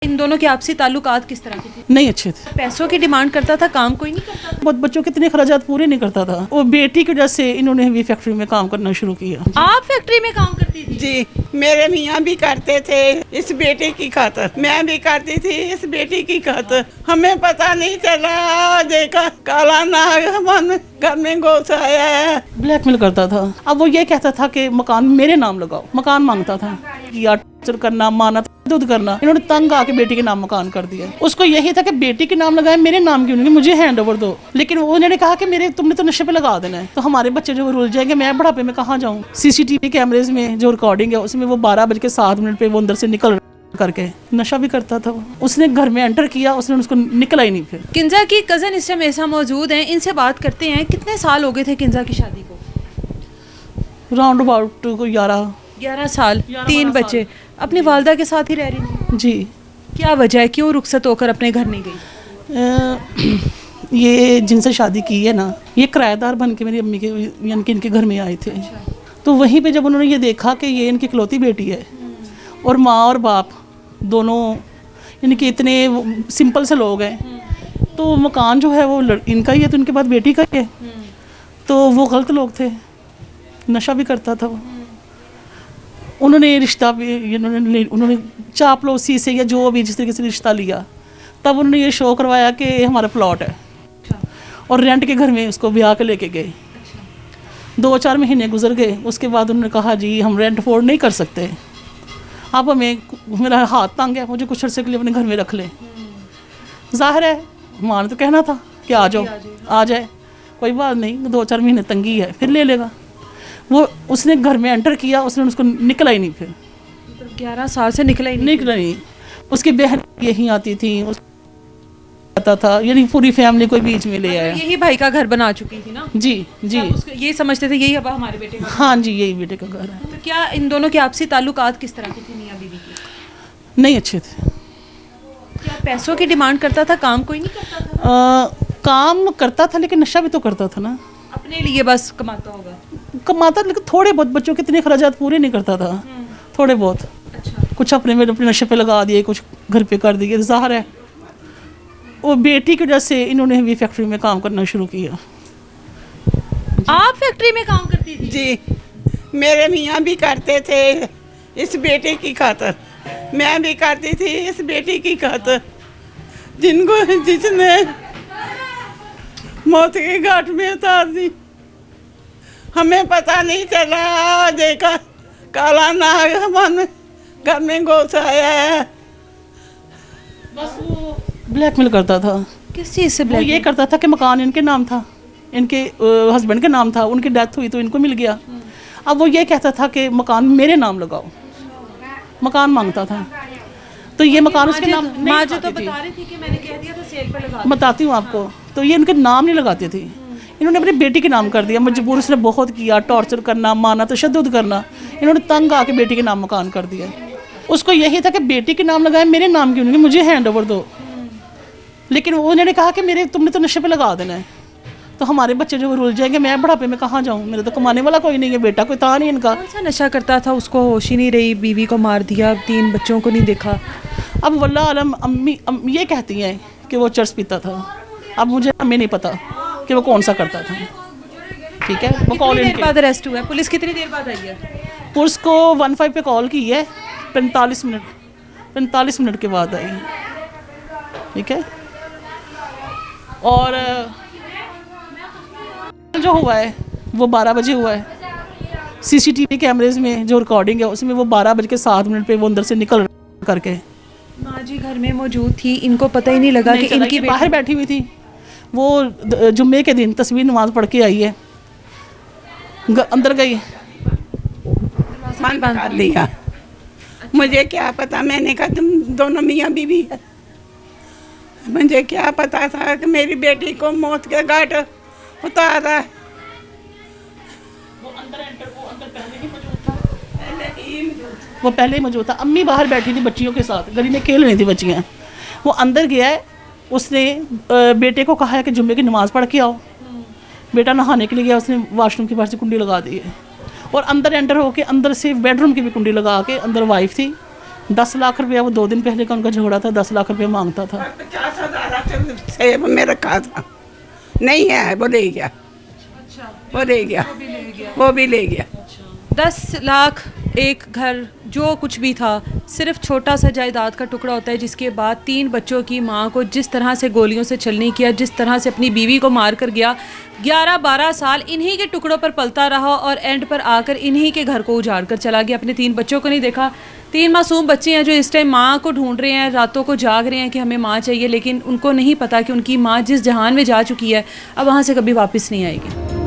इन दोनों के आपसी ताल्लुकात किस तरह के थे? नहीं अच्छे थे। पैसों की डिमांड करता था, काम कोई नहीं करता था। बहुत बच्चों के इतने खर्चात पूरे नहीं करता था। वो बेटी की वजह से इन्होंने भी फैक्ट्री में काम करना शुरू किया। आप फैक्ट्री में काम करती थी? जी, मेरे मियाँ भी करते थे इस बेटे की खातिर, मैं भी करती थी इस बेटी की खातिर। हमें पता नहीं चला, देखा काला नाग हमारे घर में घुस आया है। ब्लैकमेल करता था। अब वो ये कहता था कि मकान मेरे नाम लगाओ, मकान मांगता था, या टॉर्चर करना, माना, दूध करना। इन्होंने तंग आके बेटी के नाम मकान कर दिया। उसको यही था कि बेटी के नाम लगाए, मेरे नाम क्यों नहीं, मुझे हैंड ओवर दो। लेकिन उन्होंने कहा कि मेरे तुमने तो नशे पे लगा देना है, तो हमारे बच्चे जो रुल जाएंगे, मैं बुढ़ापे में कहाँ जाऊँ। सीसीटीवी कैमरेज में जो रिकॉर्डिंग है उसमें वो 12:07 पे वो अंदर से निकल करके नशा भी करता था। वो उसने घर में एंटर किया, उसने उसको निकला ही नहीं। फिर किंजा की कज़न इस टाइम ऐसा मौजूद हैं, इनसे बात करते हैं। कितने साल हो गए थे किंजा की शादी को? राउंड अबाउट 11 साल। 3 बच्चे। अपनी वालदा के साथ ही रह रही थी जी। क्या वजह है, क्यों रुखसत होकर अपने घर नहीं गई? ये जिनसे शादी की है ना, ये किराएदार बन के मेरी अम्मी के यानी कि इनके घर में आए थे। तो वहीं पे जब उन्होंने ये देखा कि ये इनकी इकलौती बेटी है और माँ और बाप दोनों यानी कि इतने सिंपल से लोग हैं, तो मकान जो है वो इनका ही है, तो इनके बाद बेटी का ही है। तो वो गलत लोग थे, नशा भी करता था वो। उन्होंने रिश्ता भी उन्होंने चापलूसी से या जो भी जिस तरीके से रिश्ता लिया, तब उन्होंने ये शो करवाया कि हमारा प्लॉट है, और रेंट के घर में उसको ब्याह के लेके गए। 2-4 महीने गुजर गए, उसके बाद उन्होंने कहा जी हम रेंट अफोर्ड नहीं कर सकते, आप हमें, मेरा हाथ तंग है, मुझे कुछ अर्से के लिए अपने घर में रख ले। जाहिर है माँ ने तो कहना था कि आ जाओ, आ जाए, कोई बात नहीं, 2-4 महीने तंगी है, फिर ले लेगा। वो उसने घर में एंटर किया, उसने उसको निकला ही नहीं। फिर 11 साल से निकला ही नहीं। उसकी बहन यहीं आती थी, आता था, यानी पूरी फैमिली को बीच में ले आया। यही भाई का घर बना चुकी थी ना? जी जी। ये समझते थे यही अब हमारे बेटे का? हाँ जी, यही बेटे का घर है। तो क्या इन दोनों के आपसी ताल्लुकात किस तरह के थे मियाँ बीवी के? नहीं अच्छे थे। क्या पैसों की डिमांड करता था, काम कोई नहीं करता था? काम करता था लेकिन नशा भी तो करता था ना। अपने लिए बस कमाता होगा? कमाता, लेकिन थोड़े बहुत बच्चों के इतने खर्चात पूरे नहीं करता था, थोड़े बहुत। अच्छा। कुछ अपने नशे पे लगा दिए, कुछ घर पे कर दिए। ज़ाहिर है वो बेटी की वजह से इन्होंने भी फैक्ट्री में काम करना शुरू किया। आप फैक्ट्री में काम करती थी? जी, मेरे मियाँ भी करते थे इस बेटे की खातिर, मैं भी करती थी इस बेटी की खातिर, जिसने मौत के घाट में उतार दी। हमें पता नहीं चला, देखा काला नाग हमारे घर में घुस आया है। बस वो ब्लैकमेल करता था। किस चीज़ से? वो ये करता था कि मकान इनके नाम था, इनके हस्बैंड के नाम था, उनकी डेथ हुई तो इनको मिल गया। अब वो ये कहता था कि मकान मेरे नाम लगाओ, मकान मांगता था। तो ये मकान उसके नाम नहीं माँ जो तो लगाती थी। बता रही थी कि मैंने कह दिया तो सेल पर लगा। बताती हूँ आपको। तो ये उनके नाम नहीं लगाते थे, इन्होंने अपनी बेटी के नाम कर दिया। मजबूर उसने बहुत किया, टॉर्चर करना, माना, तशद्दुद करना। इन्होंने तंग आके बेटी के नाम मकान कर दिया। उसको यही था कि बेटी के नाम लगाए, मेरे नाम क्यों नहीं, मुझे हैंड ओवर दो। लेकिन उन्होंने कहा कि मेरे तुमने तो नशे पे लगा देना है, तो हमारे बच्चे जो रुल जाएंगे, मैं बुढ़ापे में कहाँ जाऊँ, मेरा तो कमाने वाला कोई नहीं है, बेटा कोई था नहीं इनका। कौन सा नशा करता था? उसको होश ही नहीं रही, बीवी को मार दिया, 3 बच्चों को नहीं देखा। अब वल्लाह आलम अम्मी ये कहती हैं कि वो चर्च पीता था। अब मुझे हमें नहीं पता कि वो कौन सा करता था। ठीक है, वो कॉल कितनी देर बाद अरेस्ट हुआ है? पुलिस कितनी देर बाद आई है? पुलिस को 15 पे कॉल की है, 45 मिनट के बाद आई। ठीक है, और जो हुआ है वो 12 बजे हुआ है। सीसीटीवी कैमरेज में जो रिकॉर्डिंग है उसमें वो 12:07 पे वो अंदर से निकल करके। माँ जी घर में मौजूद थी, इनको पता ही नहीं लगा कि इनकी बाहर बैठी हुई थी। वो जुम्मे के दिन तस्वीर नमाज पढ़ के आई है, अंदर गई, बंद कर लिया। मुझे क्या पता, मैंने कहा तुम दोनों मियाँ बीवी है। मुझे क्या पता था कि मेरी बेटी को मौत के घाट उतारा है। वो पहले ही मौजूद था। अम्मी बाहर बैठी थी बच्चियों के साथ, गली में खेल रही थी बच्चियाँ। वो अंदर गया है, उसने बेटे को कहा है कि जुम्मे की नमाज़ पढ़ के आओ। बेटा नहाने के लिए गया, उसने वाशरूम की बाहर से कुंडी लगा दी है, और अंदर एंटर होके अंदर से बेडरूम की भी कुंडी लगा के, अंदर वाइफ थी, 10 लाख रुपया, वो 2 दिन पहले का उनका झगड़ा था, 10 लाख रुपया मांगता था। 50,000 सेब में रखा था, नहीं है, वो ले गया, वो ले गया, वो भी ले गया। 10 लाख एक घर जो कुछ भी था, सिर्फ छोटा सा जायदाद का टुकड़ा होता है, जिसके बाद 3 बच्चों की माँ को जिस तरह से गोलियों से छलनी किया, जिस तरह से अपनी बीवी को मार कर गया, 11-12 साल इन्हीं के टुकड़ों पर पलता रहा और एंड पर आकर इन्हीं के घर को उजाड़ कर चला गया। अपने 3 बच्चों को नहीं देखा। 3 मासूम बच्चे हैं जो इस टाइम माँ को ढूंढ रहे हैं, रातों को जाग रहे हैं कि हमें माँ चाहिए, लेकिन उनको नहीं पता कि उनकी माँ जिस जहान में जा चुकी है अब वहाँ से कभी वापस नहीं आएगी।